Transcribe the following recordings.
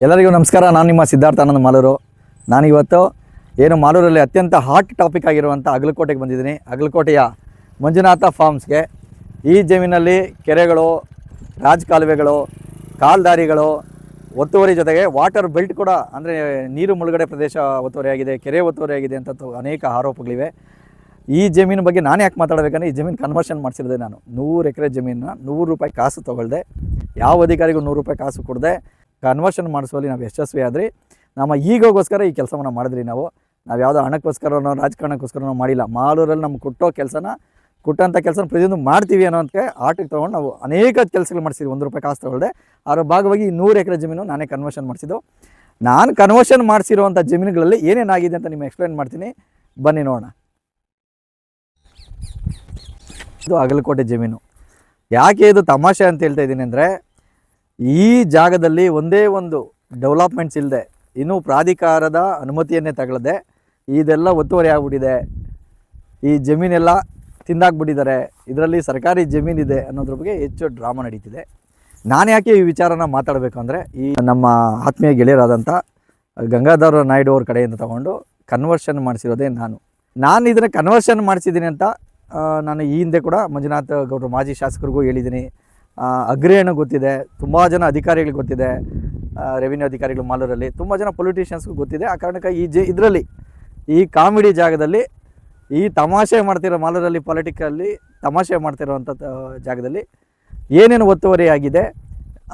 ಎಲ್ಲರಿಗೂ ನಮಸ್ಕಾರ. ನಾನು ನಿಮ್ಮ ಸಿದ್ಧಾರ್ಥ ಆನಂದ್ ಮಾಲೂರು. ನಾನಿವತ್ತು ಮಾಲೂರಲ್ಲಿ ಅತ್ಯಂತ ಹಾಟ್ ಟಾಪಿಕ್ ಆಗಿರುವಂಥ ಅಗಲಕೋಟೆಗೆ ಬಂದಿದ್ದೀನಿ. ಅಗಲಕೋಟೆಯ ಮಂಜುನಾಥ ಫಾರ್ಮ್ಸ್ಗೆ. ಈ ಜಮೀನಲ್ಲಿ ಕೆರೆಗಳು, ರಾಜಕಾಲುವೆಗಳು, ಕಾಲ್ದಾರಿಗಳು ಒತ್ತುವರಿ ಜೊತೆಗೆ ವಾಟರ್ ಬೆಲ್ಟ್ ಕೂಡ, ಅಂದರೆ ನೀರು ಮುಳುಗಡೆ ಪ್ರದೇಶ ಒತ್ತುವರಿಯಾಗಿದೆ, ಕೆರೆ ಒತ್ತುವರಿಯಾಗಿದೆ ಅಂತ ಅನೇಕ ಆರೋಪಗಳಿವೆ. ಈ ಜಮೀನು ಬಗ್ಗೆ ನಾನು ಯಾಕೆ ಮಾತಾಡಬೇಕಂದ್ರೆ, ಈ ಜಮೀನು ಕನ್ವರ್ಷನ್ ಮಾಡಿಸಿರೋದೆ ನಾನು. 100 ಎಕರೆ ಜಮೀನನ್ನ 100 ರೂಪಾಯಿ ಕಾಸು ತೊಗೊಳ್ದೆ, ಯಾವ ಅಧಿಕಾರಿಗೂ 100 ರೂಪಾಯಿ ಕಾಸು ಕೊಡದೆ ಕನ್ವರ್ಷನ್ ಮಾಡಿಸುವಲ್ಲಿ ನಾವು ಯಶಸ್ವಿ ಆದ್ರಿ. ನಮ್ಮ ಈಗೋಗೋಸ್ಕರ ಈ ಕೆಲಸವನ್ನು ಮಾಡಿದ್ರಿ. ನಾವು ಯಾವುದೋ ಹಣಕ್ಕೋಸ್ಕರನೋ ರಾಜಕಾರಣಕ್ಕೋಸ್ಕರನೋ ಮಾಡಿಲ್ಲ. ಮಾಲೂರಲ್ಲಿ ನಮ್ಗೆ ಕೊಟ್ಟಂಥ ಕೆಲಸನ ಪ್ರತಿಯೊಂದು ಮಾಡ್ತೀವಿ ಅನ್ನೋದಕ್ಕೆ ಆಟಕ್ಕೆ ತೊಗೊಂಡು ನಾವು ಅನೇಕ ಕೆಲಸಗಳು ಮಾಡಿಸಿದ್ವಿ. 1 ರೂಪಾಯಿ ಕಾಸು ತೊಗೊಳ್ದೆ. ಅದರ ಭಾಗವಾಗಿ 100 ಎಕರೆ ಜಮೀನು ನಾನೇ ಕನ್ವರ್ಷನ್ ಮಾಡಿಸಿದ್ದು. ನಾನು ಕನ್ವರ್ಷನ್ ಮಾಡಿಸಿರುವಂಥ ಜಮೀನುಗಳಲ್ಲಿ ಏನೇನಾಗಿದೆ ಅಂತ ನಿಮ್ಗೆ ಎಕ್ಸ್ಪ್ಲೇನ್ ಮಾಡ್ತೀನಿ, ಬನ್ನಿ ನೋಡೋಣ. ಇದು ಅಗಲಕೋಟೆ ಜಮೀನು. ಯಾಕೆ ಇದು ತಮಾಷೆ ಅಂತ ಹೇಳ್ತಾ ಇದ್ದೀನಿ ಅಂದರೆ, ಈ ಜಾಗದಲ್ಲಿ ಒಂದೇ ಒಂದು ಡೆವಲಪ್ಮೆಂಟ್ಸ್ ಇಲ್ಲದೆ, ಇನ್ನೂ ಪ್ರಾಧಿಕಾರದ ಅನುಮತಿಯನ್ನೇ ತಗೊಳ್ಳದೆ ಇದೆಲ್ಲ ಒತ್ತುವರಿ ಆಗ್ಬಿಟ್ಟಿದೆ. ಈ ಜಮೀನೆಲ್ಲ ತಿಂದಾಕ್ಬಿಟ್ಟಿದ್ದಾರೆ. ಇದರಲ್ಲಿ ಸರ್ಕಾರಿ ಜಮೀನಿದೆ ಅನ್ನೋದ್ರ ಬಗ್ಗೆ ಹೆಚ್ಚು ಡ್ರಾಮಾ ನಡೀತಿದೆ. ನಾನು ಯಾಕೆ ಈ ವಿಚಾರನ ಮಾತಾಡಬೇಕು ಅಂದರೆ, ಈ ನಮ್ಮ ಆತ್ಮೀಯ ಗೆಳೆಯರಾದಂಥ ಗಂಗಾಧರ ನಾಯ್ಡು ಅವ್ರ ಕಡೆಯಿಂದ ತಗೊಂಡು ಕನ್ವರ್ಷನ್ ಮಾಡಿಸಿರೋದೇ ನಾನು ಇದನ್ನು ಕನ್ವರ್ಷನ್ ಮಾಡಿಸಿದ್ದೀನಿ ಅಂತ ನಾನು ಈ ಹಿಂದೆ ಕೂಡ ಮಂಜುನಾಥ ಗೌಡರು ಮಾಜಿ ಶಾಸಕರಿಗೂ ಹೇಳಿದ್ದೀನಿ. ಅಗ್ರೇಣು ಗೊತ್ತಿದೆ, ತುಂಬ ಜನ ಅಧಿಕಾರಿಗಳಿಗೆ ಗೊತ್ತಿದೆ, ರೆವಿನ್ಯೂ ಅಧಿಕಾರಿಗಳು ಮಾಲೂರಲ್ಲಿ ತುಂಬ ಜನ ಪೊಲಿಟಿಷಿಯನ್ಸ್ಗೂ ಗೊತ್ತಿದೆ. ಆ ಕಾರಣಕ್ಕೆ ಇದರಲ್ಲಿ ಈ ಕಾಮಿಡಿ ಜಾಗದಲ್ಲಿ, ಈ ತಮಾಷೆ ಮಾಡ್ತಿರೋ ಮಾಲೂರಲ್ಲಿ ಪೊಲಿಟಿಕಲ್ಲಿ ತಮಾಷೆ ಮಾಡ್ತಿರೋವಂಥ ಜಾಗದಲ್ಲಿ ಏನೇನು ಒತ್ತುವರಿ ಆಗಿದೆ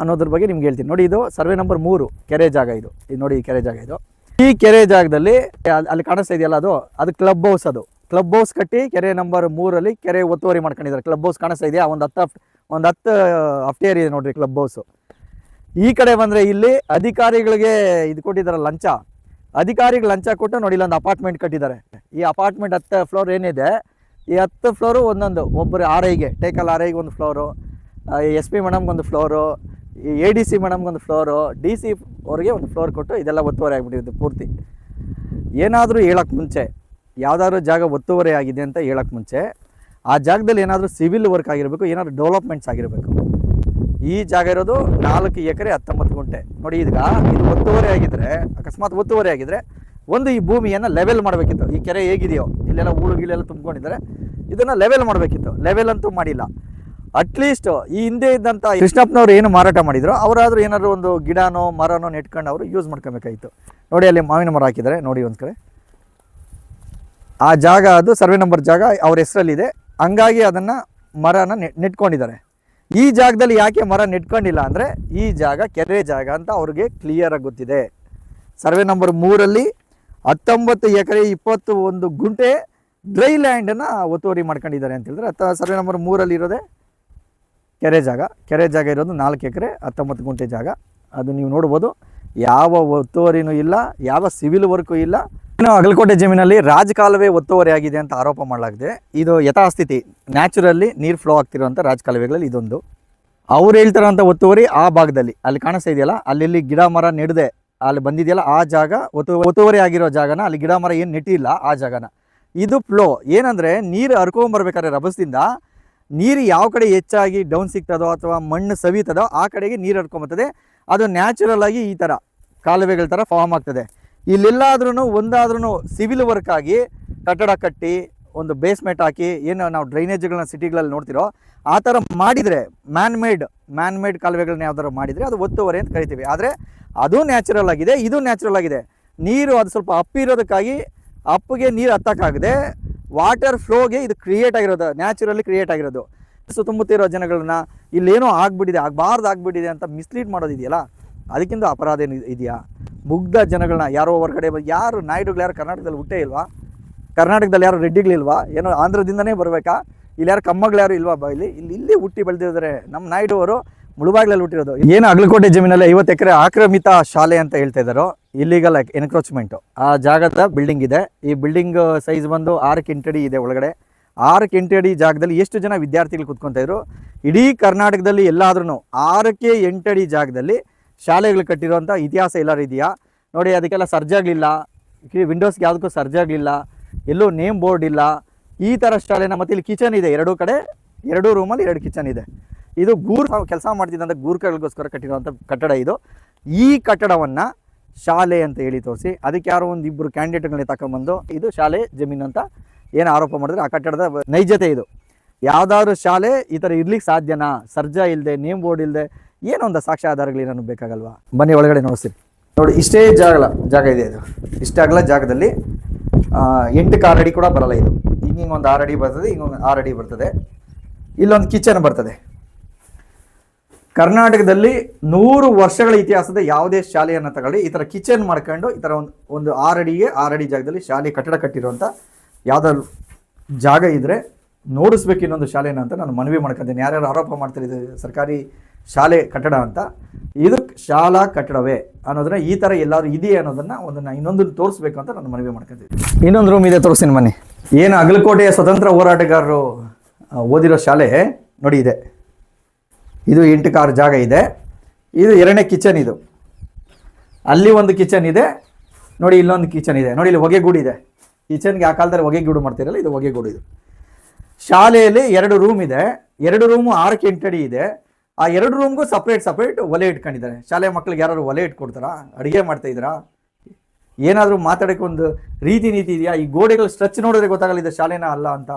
ಅನ್ನೋದ್ರ ಬಗ್ಗೆ ನಿಮ್ಗೆ ಹೇಳ್ತೀನಿ. ನೋಡಿ, ಇದು ಸರ್ವೆ ನಂಬರ್ 3 ಕೆರೆ ಜಾಗ. ಇದು ನೋಡಿ, ಈ ಕೆರೆ ಜಾಗ. ಇದು ಈ ಕೆರೆ ಜಾಗದಲ್ಲಿ ಅಲ್ಲಿ ಕಾಣಿಸ್ತಾ ಇದೆಯಲ್ಲ, ಅದು ಕ್ಲಬ್ ಹೌಸ್. ಅದು ಕ್ಲಬ್ ಹೌಸ್ ಕಟ್ಟಿ ಕೆರೆ ನಂಬರ್ 3 ಕೆರೆ ಒತ್ತುವರಿ ಮಾಡ್ಕೊಂಡಿದ್ದಾರೆ. ಕ್ಲಬ್ ಹೌಸ್ ಕಾಣಿಸ್ತಾ ಇದೆಯಾ? ಒಂದು 10 ಅಫ್ಟೇರ್ ಇದೆ ನೋಡ್ರಿ ಕ್ಲಬ್ ಹೌಸು. ಈ ಕಡೆ ಬಂದರೆ ಇಲ್ಲಿ ಅಧಿಕಾರಿಗಳಿಗೆ ಇದು ಕೊಟ್ಟಿದ್ದಾರೆ ಲಂಚ. ಅಧಿಕಾರಿಗೆ ಲಂಚ ಕೊಟ್ಟು ನೋಡಿ, ಇಲ್ಲೊಂದು ಅಪಾರ್ಟ್ಮೆಂಟ್ ಕಟ್ಟಿದ್ದಾರೆ. ಈ ಅಪಾರ್ಟ್ಮೆಂಟ್ 10 ಫ್ಲೋರ್ ಏನಿದೆ, ಈ 10 ಫ್ಲೋರು ಒಂದೊಂದು, ಒಬ್ಬರು RIಗೆ ಟೇಕಲ್ RIಗೆ ಒಂದು ಫ್ಲೋರು, SP ಮೇಡಮ್ಗೆ ಒಂದು ಫ್ಲೋರು, ADC ಮೇಡಮ್ಗೆ ಒಂದು ಫ್ಲೋರು, DC ಅವ್ರಿಗೆ ಒಂದು ಫ್ಲೋರ್ ಕೊಟ್ಟು ಇದೆಲ್ಲ ಒತ್ತುವರಿ ಆಗಿಬಿಟ್ಟಿದೆ ಪೂರ್ತಿ. ಏನಾದರೂ ಹೇಳೋಕ್ಕೆ ಮುಂಚೆ, ಯಾವುದಾದ್ರೂ ಜಾಗ ಒತ್ತುವರಿ ಆಗಿದೆ ಅಂತ ಹೇಳೋಕ್ಕೆ ಮುಂಚೆ ಆ ಜಾಗದಲ್ಲಿ ಏನಾದರೂ ಸಿವಿಲ್ ವರ್ಕ್ ಆಗಿರಬೇಕು, ಏನಾದರೂ ಡೆವಲಪ್ಮೆಂಟ್ಸ್ ಆಗಿರಬೇಕು. ಈ ಜಾಗ ಇರೋದು 4 ಎಕರೆ 19 ಗುಂಟೆ. ನೋಡಿ, ಇದು ಒತ್ತುವರಿ ಆಗಿದ್ದರೆ, ಅಕಸ್ಮಾತ್ ಒತ್ತುವರಿ ಆಗಿದ್ದರೆ ಒಂದು ಈ ಭೂಮಿಯನ್ನು ಲೆವೆಲ್ ಮಾಡಬೇಕಿತ್ತು. ಈ ಕೆರೆ ಹೇಗಿದೆಯೋ ಇಲ್ಲೆಲ್ಲ ಹೂಳು ಗೀಳೆಲ್ಲ ತುಂಬ್ಕೊಂಡಿದ್ದಾರೆ, ಇದನ್ನು ಲೆವೆಲ್ ಮಾಡಬೇಕಿತ್ತು. ಲೆವೆಲ್ ಅಂತೂ ಮಾಡಿಲ್ಲ. ಅಟ್ಲೀಸ್ಟ್ ಈ ಹಿಂದೆ ಇದ್ದಂಥ ಕೃಷ್ಣಪ್ಪನವ್ರು ಏನು ಮಾರಾಟ ಮಾಡಿದ್ರು, ಅವರಾದರೂ ಏನಾದರೂ ಒಂದು ಗಿಡನೋ ಮರನೋ ನೆಟ್ಕೊಂಡು ಅವರು ಯೂಸ್ ಮಾಡ್ಕೊಬೇಕಾಗಿತ್ತು. ನೋಡಿ, ಅಲ್ಲಿ ಮಾವಿನ ಮರ ಹಾಕಿದ್ದಾರೆ ನೋಡಿ ಒಂದು ಕಡೆ. ಆ ಜಾಗ, ಅದು ಸರ್ವೆ ನಂಬರ್ ಜಾಗ ಅವ್ರ ಹೆಸರಲ್ಲಿದೆ. ಹಂಗಾಗಿ ಅದನ್ನು ಮರನ ನೆಟ್ಕೊಂಡಿದ್ದಾರೆ. ಈ ಜಾಗದಲ್ಲಿ ಯಾಕೆ ಮರ ನೆಟ್ಕೊಂಡಿಲ್ಲ ಅಂದರೆ, ಈ ಜಾಗ ಕೆರೆ ಜಾಗ ಅಂತ ಅವ್ರಿಗೆ ಕ್ಲಿಯರಾಗಿ ಗೊತ್ತಿದೆ. ಸರ್ವೆ ನಂಬರ್ 3 19 ಎಕರೆ 21 ಗುಂಟೆ ಡ್ರೈ ಲ್ಯಾಂಡನ್ನು ಒತ್ತುವರಿ ಮಾಡ್ಕೊಂಡಿದ್ದಾರೆ ಅಂತ ಹೇಳಿದ್ರೆ, ಸರ್ವೆ ನಂಬರ್ 3 ಇರೋದೇ ಕೆರೆ ಜಾಗ. ಕೆರೆ ಜಾಗ ಇರೋದು 4 ಎಕರೆ 19 ಗುಂಟೆ ಜಾಗ. ಅದು ನೀವು ನೋಡ್ಬೋದು. ಯಾವ ಒತ್ತುವರಿನೂ ಇಲ್ಲ, ಯಾವ ಸಿವಿಲ್ ವರ್ಕು ಇಲ್ಲ. ಇನ್ನು ಅಗಲಕೋಟೆ ಜಮೀನಲ್ಲಿ ರಾಜಕಾಲುವೆ ಒತ್ತುವರಿ ಆಗಿದೆ ಅಂತ ಆರೋಪ ಮಾಡಲಾಗಿದೆ. ಇದು ಯಥಾಸ್ಥಿತಿ, ನ್ಯಾಚುರಲ್ಲಿ ನೀರು ಫ್ಲೋ ಆಗ್ತಿರುವಂಥ ರಾಜಕಾಲುವೆಗಳಲ್ಲಿ ಇದೊಂದು. ಅವ್ರು ಹೇಳ್ತಿರೋಂಥ ಒತ್ತುವರಿ ಆ ಭಾಗದಲ್ಲಿ, ಅಲ್ಲಿ ಕಾಣಿಸ್ತಾ ಇದೆಯಲ್ಲ, ಅಲ್ಲಿ ಗಿಡ ಮರ ನೆಡದೆ ಅಲ್ಲಿ ಬಂದಿದೆಯಲ್ಲ, ಆ ಜಾಗ ಒತ್ತುವರಿ ಆಗಿರೋ ಜಾಗನ, ಅಲ್ಲಿ ಗಿಡ ಮರ ಏನು ನೆಟ್ಟಿಲ್ಲ ಆ ಜಾಗನ. ಇದು ಫ್ಲೋ ಏನಂದರೆ, ನೀರು ಹರ್ಕೊಂಬರ್ಬೇಕಾದ್ರೆ ರಭಸದಿಂದ ನೀರು ಯಾವ ಕಡೆ ಹೆಚ್ಚಾಗಿ ಡೌನ್ ಸಿಗ್ತದೋ ಅಥವಾ ಮಣ್ಣು ಸವಿತದೋ ಆ ಕಡೆಗೆ ನೀರು ಹರ್ಕೊಂಬರ್ತದೆ. ಅದು ನ್ಯಾಚುರಲ್ ಆಗಿ ಈ ಥರ ಕಾಲುವೆಗಳ ಥರ ಫಾರ್ಮ್ ಆಗ್ತದೆ. ಇಲ್ಲೆಲ್ಲಾದ್ರೂ ಒಂದಾದ್ರೂ ಸಿವಿಲ್ ವರ್ಕ್ ಆಗಿ ಕಟ್ಟಡ ಕಟ್ಟಿ ಒಂದು ಬೇಸ್ಮೆಂಟ್ ಹಾಕಿ, ಏನು ನಾವು ಡ್ರೈನೇಜ್ಗಳನ್ನ ಸಿಟಿಗಳಲ್ಲಿ ನೋಡ್ತಿರೋ ಆ ಥರ ಮಾಡಿದರೆ, ಮ್ಯಾನ್ ಮೇಡ್ ಕಾಲುವೆಗಳನ್ನ ಯಾವ್ದಾರು ಮಾಡಿದರೆ ಅದು ಒತ್ತುವರಿ ಅಂತ ಕರಿತೀವಿ. ಆದರೆ ಅದು ನ್ಯಾಚುರಲ್ ಆಗಿದೆ, ಇದು ನ್ಯಾಚುರಲ್ ಆಗಿದೆ. ನೀರು ಅದು ಸ್ವಲ್ಪ ಅಪ್ಪಿರೋದಕ್ಕಾಗಿ ಅಪ್ಪಿಗೆ ನೀರು ಹತ್ತಕ್ಕಾಗದೆ ವಾಟರ್ ಫ್ಲೋಗೆ ಇದು ಕ್ರಿಯೇಟ್ ಆಗಿರೋದು, ನ್ಯಾಚುರಲಿ ಕ್ರಿಯೇಟ್ ಆಗಿರೋದು. ಸುತ್ತಮುತ್ತಿರೋ ಜನಗಳನ್ನ ಇಲ್ಲೇನೋ ಆಗ್ಬಿಟ್ಟಿದೆ, ಆಗ್ಬಿಟ್ಟಿದೆ ಅಂತ ಮಿಸ್ಲೀಡ್ ಮಾಡೋದಿದೆಯಲ್ಲ, ಅದಕ್ಕಿಂತ ಅಪರಾಧ ಏನು ಇದೆಯಾ? ಮುಗ್ಧ ಜನಗಳನ್ನ ಯಾರೋ ಹೊರಗಡೆ ಯಾರು ನಾಯ್ಡುಗಳು ಯಾರು ಕರ್ನಾಟಕದಲ್ಲಿ ಹುಟ್ಟೇ ಇಲ್ವಾ? ಕರ್ನಾಟಕದಲ್ಲಿ ಯಾರು ರೆಡ್ಡಿಗಳಿಲ್ವಾ? ಏನೋ ಆಂಧ್ರದಿಂದನೇ ಬರಬೇಕಾ? ಇಲ್ಲಿ ಯಾರು ಕಮ್ಮಗಳು ಯಾರು ಇಲ್ವಾ? ಇಲ್ಲಿ ಹುಟ್ಟಿ ಬೆಳೆದಿದ್ದಾರೆ ನಮ್ಮ ನಾಯ್ಡು ಅವರು. ಮುಳುಬಾಗ್ಲಲ್ಲಿ ಹುಟ್ಟಿರೋದು. ಏನು ಅಗಲಕೋಟೆ ಜಮೀನಲ್ಲಿ 50 ಎಕರೆ ಆಕ್ರಮಿತ ಶಾಲೆ ಅಂತ ಹೇಳ್ತಾ ಇದ್ದಾರೋ, ಇಲ್ಲಿಗಲ್ ಎನ್ಕ್ರೋಚ್ಮೆಂಟು. ಆ ಜಾಗದ ಬಿಲ್ಡಿಂಗ್ ಇದೆ. ಈ ಬಿಲ್ಡಿಂಗ್ ಸೈಜ್ ಬಂದು 6 ಇಂಟಡಿ ಇದೆ ಒಳಗಡೆ. 6 ಇಂಟಡಿ ಜಾಗದಲ್ಲಿ ಎಷ್ಟು ಜನ ವಿದ್ಯಾರ್ಥಿಗಳು ಕೂತ್ಕೊತಾಯಿದ್ರು? ಇಡೀ ಕರ್ನಾಟಕದಲ್ಲಿ ಎಲ್ಲಾದ್ರೂ 6 ಎಂಟಡಿ ಜಾಗದಲ್ಲಿ ಶಾಲೆಗಳು ಕಟ್ಟಿರೋಂಥ ಇತಿಹಾಸ ಎಲ್ಲರೂ ಇದೆಯಾ ನೋಡಿ? ಅದಕ್ಕೆಲ್ಲ ಸರ್ಜಾಗಲಿಲ್ಲ, ವಿಂಡೋಸ್ಗೆ ಯಾವುದಕ್ಕೂ ಸರ್ಜಾಗಲಿಲ್ಲ, ಎಲ್ಲೂ ನೇಮ್ ಬೋರ್ಡ್ ಇಲ್ಲ. ಈ ಥರ ಶಾಲೆನ. ಮತ್ತು ಇಲ್ಲಿ ಕಿಚನ್ ಇದೆ 2 ಕಡೆ, 2 ರೂಮಲ್ಲಿ 2 ಕಿಚನ್ ಇದೆ. ಇದು ಕೆಲಸ ಮಾಡ್ತಿದ್ದಂಥ ಗೂರ್ಖಗಳಿಗೋಸ್ಕರ ಕಟ್ಟಿರುವಂಥ ಕಟ್ಟಡ ಇದು. ಈ ಕಟ್ಟಡವನ್ನು ಶಾಲೆ ಅಂತ ಹೇಳಿ ತೋರಿಸಿ ಅದಕ್ಕೆ ಯಾರೋ ಒಂದು ಇಬ್ಬರು ಕ್ಯಾಂಡಿಡೇಟ್ಗಳನ್ನ ತಗೊಂಬಂದು ಇದು ಶಾಲೆ ಜಮೀನು ಅಂತ ಏನು ಆರೋಪ ಮಾಡಿದ್ರೆ ಆ ಕಟ್ಟಡದ ನೈಜತೆ ಇದು. ಯಾವುದಾದ್ರು ಶಾಲೆ ಈ ಥರ ಇರ್ಲಿಕ್ಕೆ ಸಾಧ್ಯನಾ? ಸರ್ಜಾ ಇಲ್ಲದೆ, ನೇಮ್ ಬೋರ್ಡ್ ಇಲ್ಲದೆ ಏನೊಂದು ಸಾಕ್ಷ್ಯ ಆಧಾರಗಳೇನೂ ಬೇಕಾಗಲ್ವಾ? ಬನ್ನಿ ಒಳಗಡೆ ನೋಡಿಸ್ತೀನಿ. ನೋಡಿ, ಇಷ್ಟೇ ಜಾಗ ಇದೆ. ಇದು ಇಷ್ಟ ಅಗಲ ಜಾಗದಲ್ಲಿ 8 6 ಅಡಿ ಕೂಡ ಬರಲ್ಲ. ಇದು ಹಿಂಗೊಂದು 6 ಅಡಿ ಬರ್ತದೆ, ಹಿಂಗೊಂದು 6 ಅಡಿ ಬರ್ತದೆ. ಇಲ್ಲೊಂದು ಕಿಚನ್ ಬರ್ತದೆ. ಕರ್ನಾಟಕದಲ್ಲಿ 100 ವರ್ಷಗಳ ಇತಿಹಾಸದ ಯಾವುದೇ ಶಾಲೆಯನ್ನು ತಗೊಳ್ಳಿ, ಈ ಥರ ಕಿಚನ್ ಮಾಡ್ಕೊಂಡು ಈ ಥರ ಒಂದು 6 ಅಡಿಗೆ 6 ಅಡಿ ಜಾಗದಲ್ಲಿ ಶಾಲೆ ಕಟ್ಟಡ ಕಟ್ಟಿರುವಂಥ ಯಾವುದಾದ್ರು ಜಾಗ ಇದ್ದರೆ ನೋಡಿಸ್ಬೇಕು ಇನ್ನೊಂದು ಶಾಲೆನ ಅಂತ ನಾನು ಮನವಿ ಮಾಡ್ಕೊತೀನಿ. ಯಾರ್ಯಾರು ಆರೋಪ ಮಾಡ್ತಾರೆ ಇದು ಸರ್ಕಾರಿ ಶಾಲೆ ಕಟ್ಟಡ ಅಂತ, ಇದು ಶಾಲಾ ಕಟ್ಟಡವೇ ಅನ್ನೋದನ್ನ ಈ ಥರ ಎಲ್ಲರೂ ಇದೆಯೇ ಅನ್ನೋದನ್ನು ಇನ್ನೊಂದು ತೋರಿಸ್ಬೇಕು ಅಂತ ನಾನು ಮನವಿ ಮಾಡ್ಕೊತೀನಿ. ಇನ್ನೊಂದು ರೂಮ್ ಇದೆ, ತೋರಿಸ್ತೀನಿ ಬನ್ನಿ. ಏನು ಅಗಲಕೋಟೆಯ ಸ್ವತಂತ್ರ ಹೋರಾಟಗಾರರು ಓದಿರೋ ಶಾಲೆ ನೋಡಿ ಇದೆ. ಇದು 8 6 ಜಾಗ ಇದೆ. ಇದು 2ನೇ ಕಿಚನ್. ಇದು ಅಲ್ಲಿ ಒಂದು ಕಿಚನ್ ಇದೆ ನೋಡಿ, ಇಲ್ಲೊಂದು ಕಿಚನ್ ಇದೆ ನೋಡಿ. ಇಲ್ಲಿ ಹೊಗೆಗೂಡು ಇದೆ. ಕಿಚನ್ಗೆ ಆ ಕಾಲದಲ್ಲಿ ಹೊಗೆಗೂಡು ಮಾಡ್ತಿರಲ್ಲ, ಇದು ಹೊಗೆಗೂಡು. ಇದು ಶಾಲೆಯಲ್ಲಿ 2 ರೂಮ್ ಇದೆ. 2 ರೂಮು 6 8 ಅಡಿ ಇದೆ. ಆ 2 ರೂಮ್ಗೂ ಸಪ್ರೇಟ್ ಒಲೆ ಇಟ್ಕೊಂಡಿದ್ದಾರೆ. ಶಾಲೆ ಮಕ್ಳಿಗೆ ಯಾರು ಒಲೆ ಇಟ್ಕೊಡ್ತಾರಾ? ಅಡುಗೆ ಮಾಡ್ತಾ ಇದ್ದೀರಾ? ಏನಾದರೂ ಮಾತಾಡೋಕ್ಕೆ ಒಂದು ರೀತಿ ನೀತಿ ಇದೆಯಾ? ಈ ಗೋಡೆಗಳು ಸ್ಟ್ರೆಚ್ ನೋಡಿದ್ರೆ ಗೊತ್ತಾಗಲ್ಲ ಇದು ಶಾಲೆನ ಅಲ್ಲ ಅಂತ.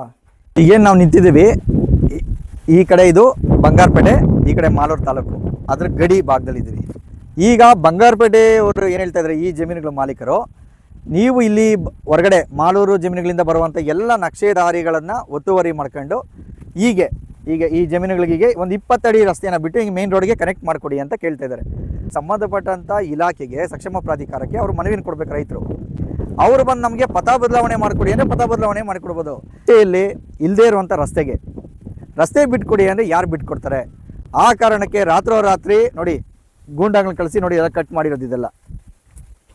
ಈಗೇನು ನಾವು ನಿಂತಿದ್ದೀವಿ, ಈ ಕಡೆ ಇದು ಬಂಗಾರಪೇಟೆ, ಈ ಕಡೆ ಮಾಲೂರು ತಾಲೂಕು, ಅದ್ರ ಗಡಿ ಭಾಗದಲ್ಲಿದ್ದೀವಿ. ಈಗ ಬಂಗಾರಪೇಟೆ ಅವರು ಏನು ಹೇಳ್ತಾ ಇದ್ದಾರೆ, ಈ ಜಮೀನುಗಳ ಮಾಲೀಕರು, ನೀವು ಇಲ್ಲಿ ಹೊರಗಡೆ ಮಾಲೂರು ಜಮೀನುಗಳಿಂದ ಬರುವಂಥ ಎಲ್ಲ ನಕ್ಷೆದಾರಿಗಳನ್ನು ಒತ್ತುವರಿ ಮಾಡ್ಕೊಂಡು ಈಗ ಈ ಜಮೀನುಗಳಿಗೆ ಒಂದು 20 ಅಡಿ ರಸ್ತೆಯನ್ನು ಬಿಟ್ಟು ಹಿಂಗೆ ಮೇನ್ ರೋಡ್ಗೆ ಕನೆಕ್ಟ್ ಮಾಡಿಕೊಡಿ ಅಂತ ಕೇಳ್ತಾ ಇದ್ದಾರೆ. ಸಂಬಂಧಪಟ್ಟಂಥ ಇಲಾಖೆಗೆ, ಸಕ್ಷಮ ಪ್ರಾಧಿಕಾರಕ್ಕೆ ಅವರು ಮನವಿನ ಕೊಡಬೇಕು ರೈತರು. ಅವರು ಬಂದು ನಮಗೆ ಪಥ ಬದಲಾವಣೆ ಮಾಡಿಕೊಡಿ ಅಂದರೆ ಪಥ ಬದಲಾವಣೆ ಮಾಡಿಕೊಡ್ಬೋದು. ಇಲ್ಲಿ ಇಲ್ಲದೇ ಇರುವಂಥ ರಸ್ತೆ ಬಿಟ್ಕೊಡಿ ಅಂದರೆ ಯಾರು ಬಿಟ್ಕೊಡ್ತಾರೆ? ಆ ಕಾರಣಕ್ಕೆ ರಾತ್ರಿ ನೋಡಿ ಗೂಂಡಾಗಳನ್ನ ಕಳಿಸಿ ನೋಡಿ ಎಲ್ಲ ಕಟ್ ಮಾಡಿರೋದು.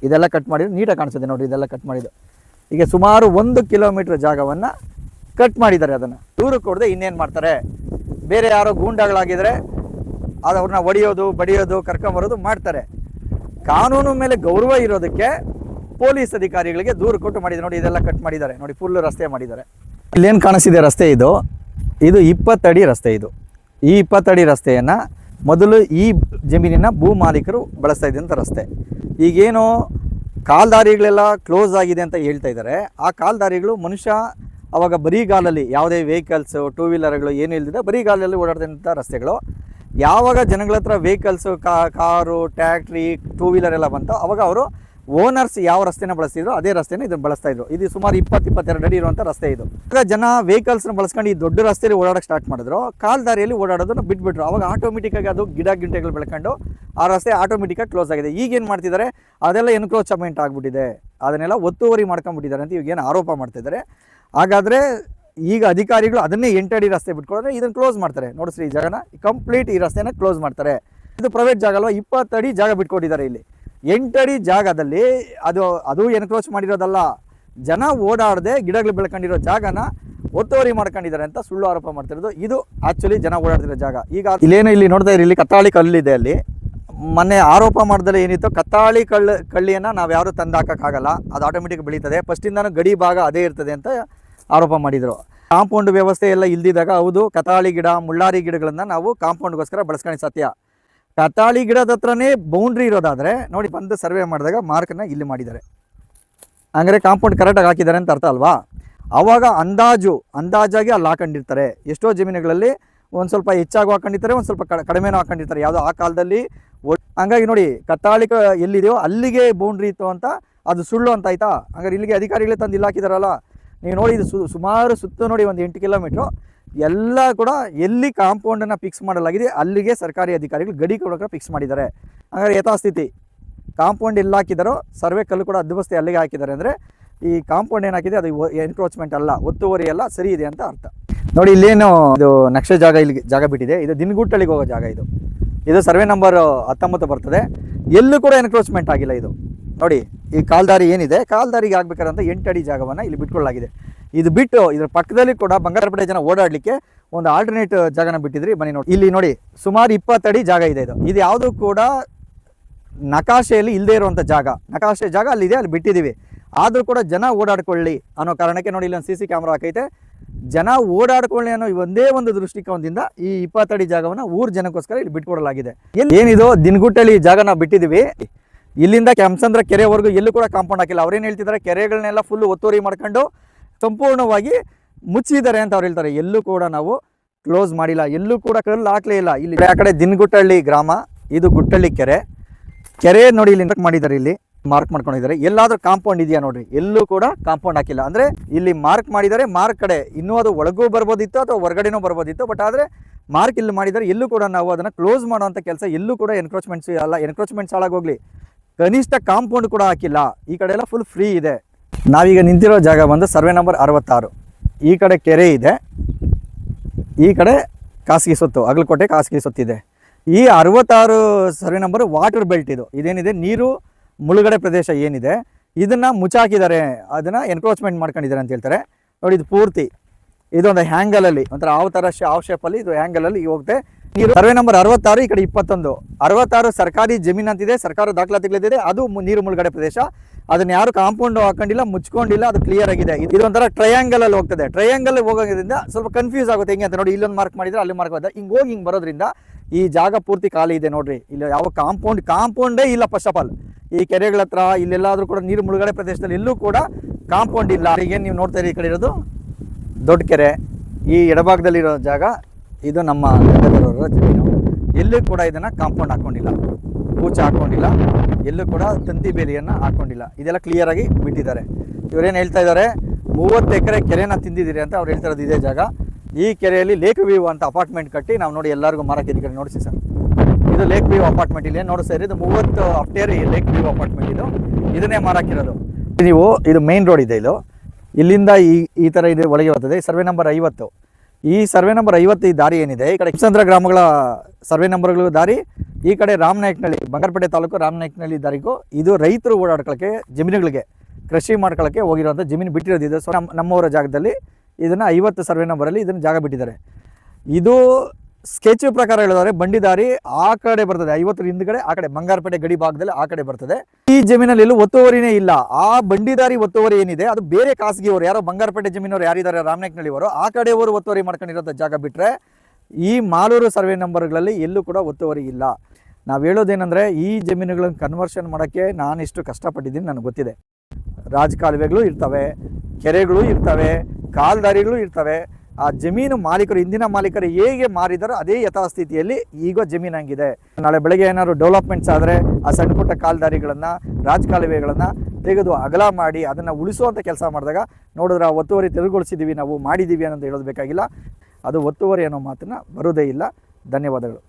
ಇದೆಲ್ಲ ಕಟ್ ಮಾಡಿರೋದು ನೀಟಾಗಿ ಕಾಣಿಸುತ್ತೆ ನೋಡಿ. ಇದೆಲ್ಲ ಕಟ್ ಮಾಡಿದ್ದು ಈಗ ಸುಮಾರು 1 ಕಿಲೋಮೀಟರ್ ಜಾಗವನ್ನು ಕಟ್ ಮಾಡಿದ್ದಾರೆ. ಅದನ್ನು ದೂರ ಕೊಡದೆ ಇನ್ನೇನು ಮಾಡ್ತಾರೆ? ಬೇರೆ ಯಾರೋ ಗೂಂಡಾಗಳಾಗಿದ್ದರೆ ಅದು ಅವ್ರನ್ನ ಹೊಡೆಯೋದು, ಬಡಿಯೋದು, ಕರ್ಕೊಂಬರೋದು ಮಾಡ್ತಾರೆ. ಕಾನೂನು ಮೇಲೆ ಗೌರವ ಇರೋದಕ್ಕೆ ಪೊಲೀಸ್ ಅಧಿಕಾರಿಗಳಿಗೆ ದೂರು ಕೊಟ್ಟು ಮಾಡಿದ್ದಾರೆ. ನೋಡಿ ಇದೆಲ್ಲ ಕಟ್ ಮಾಡಿದ್ದಾರೆ ನೋಡಿ, ಫುಲ್ ರಸ್ತೆ ಮಾಡಿದ್ದಾರೆ. ಇಲ್ಲೇನು ಕಾಣಿಸ್ತಿದೆ ರಸ್ತೆ, ಇದು 20 ಅಡಿ ರಸ್ತೆ. ಈ 20 ಅಡಿ ರಸ್ತೆಯನ್ನು ಮೊದಲು ಈ ಜಮೀನಿನ ಭೂ ಮಾಲೀಕರು ಬಳಸ್ತಾ ಇದ್ದಂಥ ರಸ್ತೆ. ಈಗೇನು ಕಾಲ್ದಾರಿಗಳೆಲ್ಲ ಕ್ಲೋಸ್ ಆಗಿದೆ ಅಂತ ಹೇಳ್ತಾ ಇದ್ದಾರೆ. ಆ ಕಾಲ್ದಾರಿಗಳು ಮನುಷ್ಯ ಅವಾಗ ಬರಿಗಾಲಲ್ಲಿ ಯಾವುದೇ ವೆಹಿಕಲ್ಸು, 2 ವೀಲರ್ಗಳು ಏನೂ ಇಲ್ದಿದೆ ಬರಿಗಾಲಲ್ಲಿ ಓಡಾಡ್ದಂಥ ರಸ್ತೆಗಳು. ಯಾವಾಗ ಜನಗಳ ಹತ್ರ ವೆಹಿಕಲ್ಸು, ಕಾರು, ಟ್ಯಾಕ್ಟ್ರಿ, 2 ವೀಲರ್ ಎಲ್ಲ ಬಂತು, ಅವಾಗ ಅವರು ಓನರ್ಸ್ ಯಾವ ರಸ್ತೆನ ಬಳಸ್ತಿದ್ರು ಅದೇ ರಸ್ತೆನ ಇದನ್ನು ಬಳಸ್ತಾ ಇದ್ರು. ಇದು ಸುಮಾರು 20-22 ಅಡಿ ಇರುವಂಥ ರಸ್ತೆ. ಇದು ಈಗ ಜನ ವೆಹಿಕಲ್ಸ್ನ ಬಳಸ್ಕೊಂಡು ಈ ದೊಡ್ಡ ರಸ್ತೆಯಲ್ಲಿ ಓಡಾಡೋಕ್ಕೆ ಸ್ಟಾರ್ಟ್ ಮಾಡಿದ್ರು. ಕಾಲ್ದಾರಿಯಲ್ಲಿ ಓಡಾಡೋದನ್ನು ಬಿಟ್ಬಿಟ್ರು. ಅವಾಗ ಆಟೋಮೆಟಿಕ್ಕಾಗಿ ಅದು ಗಿಡಗಳು ಬೆಳ್ಕೊಂಡು ಆ ರಸ್ತೆ ಆಟೋಮೆಟಿಕ್ಕಾಗಿ ಕ್ಲೋಸ್ ಆಗಿದೆ. ಈಗೇನು ಮಾಡ್ತಿದ್ದಾರೆ, ಅದೆಲ್ಲ ಎನ್ಕ್ರೋಚ್ಮೆಂಟ್ ಆಗಿಬಿಟ್ಟಿದೆ, ಅದನ್ನೆಲ್ಲ ಒತ್ತುವರಿ ಮಾಡ್ಕೊಂಡ್ಬಿಟ್ಟಿದ್ದಾರೆ ಅಂತ ಇವಾಗೇನು ಆರೋಪ ಮಾಡ್ತಿದ್ದಾರೆ. ಹಾಗಾದರೆ ಈಗ ಅಧಿಕಾರಿಗಳು ಅದನ್ನೇ 8 ಅಡಿ ರಸ್ತೆ ಬಿಟ್ಕೊಡ್ರೆ ಇದನ್ನು ಕ್ಲೋಸ್ ಮಾಡ್ತಾರೆ. ನೋಡಿಸ್ರಿ, ಈ ಜಾಗನ ಕಂಪ್ಲೀಟ್ ಈ ರಸ್ತೆನ ಕ್ಲೋಸ್ ಮಾಡ್ತಾರೆ. ಇದು ಪ್ರೈವೇಟ್ ಜಾಗ ಅಲ್ವಾ? 20 ಅಡಿ ಜಾಗ ಬಿಟ್ಕೊಟ್ಟಿದ್ದಾರೆ. ಇಲ್ಲಿ 8 ಅಡಿ ಜಾಗದಲ್ಲಿ ಅದು ಎನ್ಕ್ರೋಚ್ ಮಾಡಿರೋದಲ್ಲ, ಜನ ಓಡಾಡದೆ ಗಿಡಗಳು ಬೆಳ್ಕೊಂಡಿರೋ ಜಾಗನ ಒತ್ತುವರಿ ಮಾಡ್ಕೊಂಡಿದ್ದಾರೆ ಅಂತ ಸುಳ್ಳು ಆರೋಪ ಮಾಡ್ತಿರೋದು. ಇದು ಆ್ಯಕ್ಚುಲಿ ಜನ ಓಡಾಡ್ತಿರೋ ಜಾಗ. ಈಗ ಇಲ್ಲಿ ನೋಡ್ತಾ ಇರಿ, ಇಲ್ಲಿ ಕತ್ತಾಳಿ ಕಲ್ಲಿದೆ. ಅಲ್ಲಿ ಮೊನ್ನೆ ಆರೋಪ ಮಾಡಿದ್ರೆ ಏನಿತ್ತು, ಕತ್ತಾಳಿ ಕಳ್ಳಿಯನ್ನು ನಾವು ಯಾರು ತಂದು ಹಾಕೋಕ್ಕಾಗಲ್ಲ, ಅದು ಆಟೋಮೆಟಿಕ್ ಬೆಳೀತದೆ, ಫಸ್ಟಿಂದಾನು ಗಡಿ ಭಾಗ ಅದೇ ಇರ್ತದೆ ಅಂತ ಆರೋಪ ಮಾಡಿದರು. ಕಾಂಪೌಂಡ್ ವ್ಯವಸ್ಥೆ ಎಲ್ಲ ಇಲ್ದಿದ್ದಾಗ ಹೌದು ಕತ್ತಾಳಿ ಗಿಡ, ಮುಳ್ಳಾರಿ ಗಿಡಗಳನ್ನು ನಾವು ಕಾಂಪೌಂಡ್ಗೋಸ್ಕರ ಬಳಸ್ಕೊಂಡು ಸತ್ಯ. ಕತ್ತಾಳಿ ಗಿಡದ ಹತ್ರನೇ ಬೌಂಡ್ರಿ ಇರೋದಾದರೆ ನೋಡಿ, ಬಂದು ಸರ್ವೆ ಮಾಡಿದಾಗ ಮಾರ್ಕನ್ನು ಇಲ್ಲಿ ಮಾಡಿದ್ದಾರೆ. ಹಂಗಾರೆ ಕಾಂಪೌಂಡ್ ಕರೆಕ್ಟಾಗಿ ಹಾಕಿದ್ದಾರೆ ಅಂತ ಅರ್ಥ ಅಲ್ವಾ? ಆವಾಗ ಅಂದಾಜಾಗಿ ಅಲ್ಲಿ ಹಾಕೊಂಡಿರ್ತಾರೆ. ಎಷ್ಟೋ ಜಮೀನುಗಳಲ್ಲಿ ಒಂದು ಸ್ವಲ್ಪ ಹೆಚ್ಚಾಗಿ ಹಾಕೊಂಡಿರ್ತಾರೆ, ಒಂದು ಸ್ವಲ್ಪ ಕಡಿಮೆನೂ ಹಾಕೊಂಡಿರ್ತಾರೆ. ಯಾವುದೋ ಆ ಕಾಲದಲ್ಲಿ. ಹಂಗಾಗಿ ನೋಡಿ, ಕತ್ತಾಳಿ ಎಲ್ಲಿದೆಯೋ ಅಲ್ಲಿಗೆ ಬೌಂಡ್ರಿ ಇತ್ತು ಅಂತ ಅದು ಸುಳ್ಳು ಅಂತ ಆಯ್ತಾ? ಹಂಗಾರೆ ಇಲ್ಲಿಗೆ ಅಧಿಕಾರಿಗಳೇ ತಂದು ಇಲ್ಲಿ ಹಾಕಿದಾರಲ್ಲ. ನೀವು ನೋಡಿ, ಇದು ಸುಮಾರು ಸುತ್ತ ನೋಡಿ ಒಂದು 8 ಕಿಲೋಮೀಟ್ರು ಎಲ್ಲ ಕೂಡ ಎಲ್ಲಿ ಕಾಂಪೌಂಡನ್ನು ಫಿಕ್ಸ್ ಮಾಡಲಾಗಿದೆ ಅಲ್ಲಿಗೆ ಸರ್ಕಾರಿ ಅಧಿಕಾರಿಗಳು ಗಡಿ ಕೊಡೋಕೆ ಫಿಕ್ಸ್ ಮಾಡಿದ್ದಾರೆ. ಹಾಗಾದ್ರೆ ಯಥಾಸ್ಥಿತಿ ಕಾಂಪೌಂಡ್ ಎಲ್ಲ ಹಾಕಿದಾರೋ ಸರ್ವೆ ಕಲ್ಲು ಕೂಡ ಹದ್ದುಬಸ್ತಿ ಅಲ್ಲಿಗೆ ಹಾಕಿದ್ದಾರೆ. ಅಂದರೆ ಈ ಕಾಂಪೌಂಡ್ ಏನಾಕಿದೆ ಅದು ಎನ್ಕ್ರೋಚ್ಮೆಂಟ್ ಅಲ್ಲ, ಒತ್ತುವರಿ ಎಲ್ಲ ಸರಿ ಇದೆ ಅಂತ ಅರ್ಥ. ನೋಡಿ, ಇಲ್ಲೇನು ಇದು ನಕ್ಷೆ ಜಾಗ ಇಲ್ಲಿ ಜಾಗ ಬಿಟ್ಟಿದೆ. ಇದು ದಿನಗುಟ್ಟಳಿಗೆ ಹೋಗೋ ಜಾಗ. ಇದು ಸರ್ವೆ ನಂಬರ್ 19 ಬರ್ತದೆ. ಎಲ್ಲೂ ಕೂಡ ಎನ್ಕ್ರೋಚ್ಮೆಂಟ್ ಆಗಿಲ್ಲ. ಇದು ನೋಡಿ, ಈ ಕಾಲ್ದಾರಿ ಏನಿದೆ, ಕಾಲ್ದಾರಿಗೆ ಆಗ್ಬೇಕಾದಂಥ 8 ಅಡಿ ಜಾಗವನ್ನು ಇಲ್ಲಿ ಬಿಟ್ಕೊಳ್ಳಲಾಗಿದೆ. ಇದು ಬಿಟ್ಟು ಇದರ ಪಕ್ಕದಲ್ಲಿ ಕೂಡ ಬಂಗಾರಪೇಟೆ ಜನ ಓಡಾಡಲಿಕ್ಕೆ ಒಂದು ಆಲ್ಟರ್ನೇಟ್ ಜಾಗನ ಬಿಟ್ಟಿದ್ರಿ. ಬನ್ನಿ ನೋಡಿ, ಇಲ್ಲಿ ನೋಡಿ ಸುಮಾರು 20 ಅಡಿ ಜಾಗ ಇದೆ. ಇದು ಯಾವುದು ಕೂಡ ನಕಾಶೆಯಲ್ಲಿ ಇಲ್ಲದೆ ಇರುವಂಥ ಜಾಗ. ನಕಾಶೆ ಜಾಗ ಅಲ್ಲಿದೆ, ಅಲ್ಲಿ ಬಿಟ್ಟಿದ್ದೀವಿ. ಆದರೂ ಕೂಡ ಜನ ಓಡಾಡ್ಕೊಳ್ಳಿ ಅನ್ನೋ ಕಾರಣಕ್ಕೆ ನೋಡಿ, ಇಲ್ಲೊಂದು CC ಕ್ಯಾಮ್ರಾ ಹಾಕೈತೆ. ಜನ ಓಡಾಡ್ಕೊಳ್ಳಿ ಅನ್ನೋ ಒಂದೇ ಒಂದು ದೃಷ್ಟಿಕೋನದಿಂದ ಈ 20 ಅಡಿ ಜಾಗವನ್ನು ಊರ ಜನಕ್ಕೋಸ್ಕರ ಇಲ್ಲಿ ಬಿಟ್ಕೊಡಲಾಗಿದೆ. ಏನಿದು ದಿನಗುಟ್ಟಳ್ಳಿ ಜಾಗ ನಾವು ಬಿಟ್ಟಿದ್ದೀವಿ, ಇಲ್ಲಿಂದ ಕೆಂಸಂದ್ರ ಕೆರೆವರೆಗೂ ಎಲ್ಲೂ ಕೂಡ ಕಾಂಪೌಂಡ್ ಹಾಕಿಲ್ಲ. ಅವ್ರೇನು ಹೇಳ್ತಿದ್ದಾರೆ, ಕೆರೆಗಳನ್ನೆಲ್ಲ ಫುಲ್ಲು ಒತ್ತುವರಿ ಮಾಡ್ಕೊಂಡು ಸಂಪೂರ್ಣವಾಗಿ ಮುಚ್ಚಿದ್ದಾರೆ ಅಂತ ಅವ್ರು ಹೇಳ್ತಾರೆ. ಎಲ್ಲೂ ಕೂಡ ನಾವು ಕ್ಲೋಸ್ ಮಾಡಿಲ್ಲ, ಎಲ್ಲೂ ಕೂಡ ಕಲ್ಲು ಹಾಕ್ಲೇ ಇಲ್ಲ. ಇಲ್ಲಿ ಆ ಕಡೆ ದಿನಗುಟ್ಟಳ್ಳಿ ಗ್ರಾಮ, ಇದು ಗುಟ್ಟಳ್ಳಿ ಕೆರೆ ನೋಡಿ ಇಲ್ಲಿ ಮಾಡಿದ್ದಾರೆ, ಇಲ್ಲಿ ಮಾರ್ಕ್ ಮಾಡ್ಕೊಂಡಿದ್ದಾರೆ. ಎಲ್ಲಾದ್ರೂ ಕಾಂಪೌಂಡ್ ಇದೆಯಾ ನೋಡ್ರಿ, ಎಲ್ಲೂ ಕೂಡ ಕಾಂಪೌಂಡ್ ಹಾಕಿಲ್ಲ. ಅಂದ್ರೆ ಇಲ್ಲಿ ಮಾರ್ಕ್ ಮಾಡಿದ್ದಾರೆ, ಮಾರ್ಕ್ ಕಡೆ ಇನ್ನೂ ಅದು ಒಳಗೂ ಬರ್ಬೋದಿತ್ತು ಅಥವಾ ಹೊರಗಡೆನೂ ಬರ್ಬೋದಿತ್ತು. ಬಟ್ ಆದರೆ ಮಾರ್ಕ್ ಇಲ್ಲಿ ಮಾಡಿದ್ದಾರೆ. ಎಲ್ಲೂ ಕೂಡ ನಾವು ಅದನ್ನು ಕ್ಲೋಸ್ ಮಾಡುವಂಥ ಕೆಲಸ ಎಲ್ಲೂ ಕೂಡ ಎನ್ಕ್ರೋಚ್ಮೆಂಟ್ಸ್ ಅಲ್ಲ, ಎನ್ಕ್ರೋಚ್ಮೆಂಟ್ಸ್ ಹಾಳಾಗೋಗ್ಲಿ, ಕನಿಷ್ಠ ಕಾಂಪೌಂಡ್ ಕೂಡ ಹಾಕಿಲ್ಲ. ಈ ಕಡೆ ಎಲ್ಲ ಫುಲ್ ಫ್ರೀ ಇದೆ. ನಾವೀಗ ನಿಂತಿರೋ ಜಾಗ ಬಂದು ಸರ್ವೆ ನಂಬರ್ 66. ಈ ಕಡೆ ಕೆರೆ ಇದೆ, ಈ ಕಡೆ ಖಾಸಗಿ ಸೊತ್ತು, ಅಗಲಕೋಟೆ ಖಾಸಗಿ ಸೊತ್ತಿದೆ. ಈ 66 ಸರ್ವೆ ನಂಬರ್ ವಾಟರ್ ಬೆಲ್ಟ್. ಇದೇನಿದೆ ನೀರು ಮುಳುಗಡೆ ಪ್ರದೇಶ ಏನಿದೆ ಇದನ್ನು ಮುಚ್ಚಾಕಿದ್ದಾರೆ, ಅದನ್ನು ಎನ್ಕ್ರೋಚ್ಮೆಂಟ್ ಮಾಡ್ಕೊಂಡಿದ್ದಾರೆ ಅಂತ ಹೇಳ್ತಾರೆ. ನೋಡಿ, ಇದು ಪೂರ್ತಿ ಇದೊಂದು ಹ್ಯಾಂಗಲಲ್ಲಿ ಒಂಥರ ಯಾವ ಥರ ಹಾವ್ ಶೇಪಲ್ಲಿ ಇದು ಹ್ಯಾಂಗಲಲ್ಲಿ ಹೋಗುತ್ತೆ ನೀರು. ಸರ್ವೆ ನಂಬರ್ 66, ಈ ಕಡೆ 21. 66 ಸರ್ಕಾರಿ ಜಮೀನು ಅಂತಿದೆ, ಸರ್ಕಾರ ದಾಖಲಾತಿಗಳಿದೆ, ಅದು ನೀರು ಮುಳುಗಡೆ ಪ್ರದೇಶ. ಅದನ್ನ ಯಾರು ಕಾಂಪೌಂಡ್ ಹಾಕೊಂಡಿಲ್ಲ, ಮುಚ್ಕೊಂಡಿಲ್ಲ, ಅದು ಕ್ಲಿಯರ್ ಆಗಿದೆ. ಇದೊಂಥರ ಟ್ರಯಾಂಗಲ್ ಅಲ್ಲಿ ಹೋಗ್ತದೆ. ಟ್ರಯಾಂಗಲ್ ಹೋಗೋದ್ರಿಂದ ಸ್ವಲ್ಪ ಕನ್ಫ್ಯೂಸ್ ಆಗುತ್ತೆ. ಹೆಂಗೆ ಅಂತ ನೋಡಿ, ಇಲ್ಲೊಂದು ಮಾರ್ಕ್ ಮಾಡಿದ್ರೆ ಅಲ್ಲಿ ಮಾರ್ಕ್ ಮಾಡಿದ್ರೆ ಹಿಂಗೆ ಹೋಗಿ ಹಿಂಗೆ ಬರೋದ್ರಿಂದ ಈ ಜಾಗ ಪೂರ್ತಿ ಖಾಲಿ ಇದೆ. ನೋಡ್ರಿ, ಇಲ್ಲಿ ಯಾವ ಕಾಂಪೌಂಡೇ ಇಲ್ಲ. ಫಸ್ಟ್ ಆಫ್ ಆಲ್ ಈ ಕೆರೆಗಳ ಹತ್ರ ಇಲ್ಲೆಲ್ಲಾದ್ರೂ ಕೂಡ ನೀರು ಮುಳುಗಡೆ ಪ್ರದೇಶದಲ್ಲಿ ಎಲ್ಲೂ ಕೂಡ ಕಾಂಪೌಂಡ್ ಇಲ್ಲ. ಈಗೇನು ನೀವು ನೋಡ್ತಾ ಇರಿ, ಈ ಕಡೆ ಇರೋದು ದೊಡ್ಡ ಕೆರೆ, ಈ ಎಡಭಾಗದಲ್ಲಿರೋ ಜಾಗ ಇದು ನಮ್ಮ ಗಂಗಾಧರವರ ಜಮೀನು. ಎಲ್ಲೂ ಕೂಡ ಇದನ್ನು ಕಾಂಪೌಂಡ್ ಹಾಕ್ಕೊಂಡಿಲ್ಲ, ಕೂಚ ಹಾಕ್ಕೊಂಡಿಲ್ಲ, ಎಲ್ಲೂ ಕೂಡ ತಂತಿ ಬೇಲಿಯನ್ನು ಹಾಕ್ಕೊಂಡಿಲ್ಲ. ಇದೆಲ್ಲ ಕ್ಲಿಯರಾಗಿ ಬಿಟ್ಟಿದ್ದಾರೆ. ಇವರೇನು ಹೇಳ್ತಾ ಇದ್ದಾರೆ, 30 ಎಕರೆ ಕೆರೆನ ತಿಂದಿದ್ದೀರಿ ಅಂತ ಅವ್ರು ಹೇಳ್ತಾ ಇರೋದು ಇದೇ ಜಾಗ. ಈ ಕೆರೆಯಲ್ಲಿ ಲೇಕ್ ವ್ಯೂ ಅಂತ ಅಪಾರ್ಟ್ಮೆಂಟ್ ಕಟ್ಟಿ ನಾವು ನೋಡಿ ಎಲ್ಲರಿಗೂ ಮಾರಕ್ಕೆ ಕಡೆ ನೋಡಿಸಿ ಸರ್. ಇದು ಲೇಕ್ ವ್ಯೂ ಅಪಾರ್ಟ್ಮೆಂಟ್. ಇಲ್ಲಿ ನೋಡಿ ಸರ್, ಇದು 30 ಅಪ್ಟೇರಿ ಲೇಕ್ ವ್ಯೂ ಅಪಾರ್ಟ್ಮೆಂಟ್. ಇದನ್ನೇ ಮಾರಾಕಿರೋದು. ನೀವು ಇದು ಮೇನ್ ರೋಡ್ ಇದೆ, ಇಲ್ಲಿಂದ ಈ ಥರ ಇದೆ, ಒಳಗೆ ಬರ್ತದೆ. Survey number 50. ಈ ಸರ್ವೆ ನಂಬರ್ 50 ಈ ದಾರಿ ಏನಿದೆ, ಈ ಕಡೆ ಕೆಂಸಂದ್ರ ಗ್ರಾಮಗಳ ಸರ್ವೆ ನಂಬರ್ಗಳು ದಾರಿ, ಈ ಕಡೆ ರಾಮನಾಯಕನಹಳ್ಳಿ ಬಂಗಾರಪೇಟೆ ತಾಲೂಕು ರಾಮನಾಯಕನಹಳ್ಳಿ ದಾರಿಗೂ ಇದು ರೈತರು ಓಡಾಡ್ಕೊಳ್ಳೋಕ್ಕೆ, ಜಮೀನುಗಳಿಗೆ ಕೃಷಿ ಮಾಡ್ಕೊಳ್ಳೋಕ್ಕೆ ಹೋಗಿರೋಂಥ ಜಮೀನು ಬಿಟ್ಟಿರೋದು ಇದು. ಸೊ ನಮ್ಮವರ ಜಾಗದಲ್ಲಿ ಇದನ್ನು 50 ಸರ್ವೆ ನಂಬರಲ್ಲಿ ಇದನ್ನು ಜಾಗ ಬಿಟ್ಟಿದ್ದಾರೆ. ಇದು ಸ್ಕೆಚ್ ಪ್ರಕಾರ ಹೇಳಿದರೆ ಬಂಡಿದಾರಿ ಆ ಕಡೆ ಬರ್ತದೆ, 50 ಹಿಂದ್ಗಡೆ ಆ ಕಡೆ ಬಂಗಾರಪೇಟೆ ಗಡಿ ಭಾಗದಲ್ಲಿ ಆ ಕಡೆ ಬರ್ತದೆ. ಈ ಜಮೀನಲ್ಲಿ ಎಲ್ಲೂ ಒತ್ತುವರಿನೇ ಇಲ್ಲ. ಆ ಬಂಡಿದಾರಿ ಒತ್ತುವರಿ ಏನಿದೆ ಅದು ಬೇರೆ ಖಾಸಗಿಯವರು, ಯಾರೋ ಬಂಗಾರಪೇಟೆ ಜಮೀನವರು ಯಾರಿದ್ದಾರೆ ರಾಮನಾಯಕನಹಳ್ಳಿಯವರು, ಆ ಕಡೆಯವರು ಒತ್ತುವರಿ ಮಾಡ್ಕೊಂಡಿರೋ ಜಾಗ ಬಿಟ್ಟರೆ ಈ ಮಾಲೂರು ಸರ್ವೆ ನಂಬರ್ಗಳಲ್ಲಿ ಎಲ್ಲೂ ಕೂಡ ಒತ್ತುವರಿ ಇಲ್ಲ. ನಾವು ಹೇಳೋದೇನೆಂದರೆ, ಈ ಜಮೀನುಗಳನ್ನು ಕನ್ವರ್ಷನ್ ಮಾಡೋಕ್ಕೆ ನಾನಿಷ್ಟು ಕಷ್ಟಪಟ್ಟಿದ್ದೀನಿ, ನನಗೆ ಗೊತ್ತಿದೆ. ರಾಜಕಾಲುವೆಗಳು ಇರ್ತವೆ, ಕೆರೆಗಳು ಇರ್ತವೆ, ಕಾಲ್ದಾರಿಗಳು ಇರ್ತವೆ. ಆ ಜಮೀನು ಮಾಲೀಕರು, ಹಿಂದಿನ ಮಾಲೀಕರು ಹೇಗೆ ಮಾರಿದಾರೋ ಅದೇ ಯಥಾಸ್ಥಿತಿಯಲ್ಲಿ ಈಗ ಜಮೀನು ಹಂಗಿದೆ. ನಾಳೆ ಬೆಳಗ್ಗೆ ಏನಾದ್ರು ಡೆವಲಪ್ಮೆಂಟ್ಸ್ ಆದರೆ ಆ ಸಣ್ಣ ಪುಟ್ಟ ಕಾಲ್ದಾರಿಗಳನ್ನು, ರಾಜಕಾಲುವೆಗಳನ್ನು ತೆಗೆದು ಅಗಲ ಮಾಡಿ ಅದನ್ನು ಉಳಿಸುವಂಥ ಕೆಲಸ ಮಾಡಿದಾಗ ನೋಡಿದ್ರೆ ಆ ಒತ್ತುವರಿ ತೆರವುಗೊಳಿಸಿದ್ದೀವಿ, ನಾವು ಮಾಡಿದ್ದೀವಿ ಅನ್ನೋದು ಹೇಳೋದು ಬೇಕಾಗಿಲ್ಲ. ಅದು ಒತ್ತುವರಿ ಅನ್ನೋ ಮಾತನ್ನು ಬರೋದೇ ಇಲ್ಲ. ಧನ್ಯವಾದಗಳು.